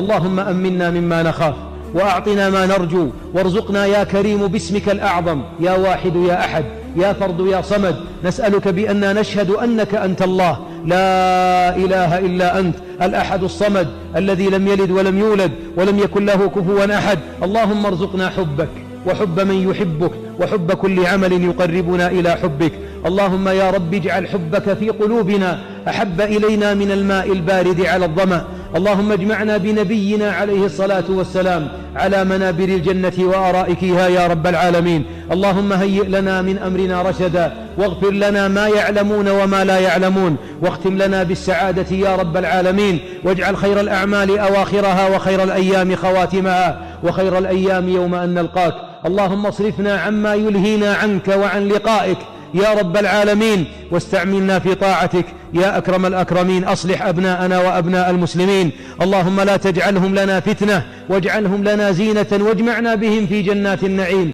اللهم أمنا مما نخاف، وأعطنا ما نرجو، وارزقنا يا كريم باسمك الأعظم يا واحد يا أحد يا فرد يا صمد. نسألك بأننا نشهد أنك أنت الله لا إله إلا أنت الأحد الصمد الذي لم يلد ولم يولد ولم يكن له كفوا أحد. اللهم ارزقنا حبك وحب من يحبك وحب كل عمل يقربنا إلى حبك. اللهم يا رب اجعل حبك في قلوبنا أحب إلينا من الماء البارد على الظمأ. اللهم اجمعنا بنبينا عليه الصلاة والسلام على منابر الجنة وأرائكها يا رب العالمين. اللهم هيئ لنا من أمرنا رشدا، واغفر لنا ما يعلمون وما لا يعلمون، واختم لنا بالسعادة يا رب العالمين، واجعل خير الأعمال أواخرها وخير الأيام خواتمها وخير الأيام يوم أن نلقاك. اللهم اصرفنا عما يلهينا عنك وعن لقائك يا رب العالمين، واستعملنا في طاعتك يا أكرم الأكرمين. أصلح أبناءنا وأبناء المسلمين، اللهم لا تجعلهم لنا فتنة، واجعلهم لنا زينة، واجمعنا بهم في جنات النعيم.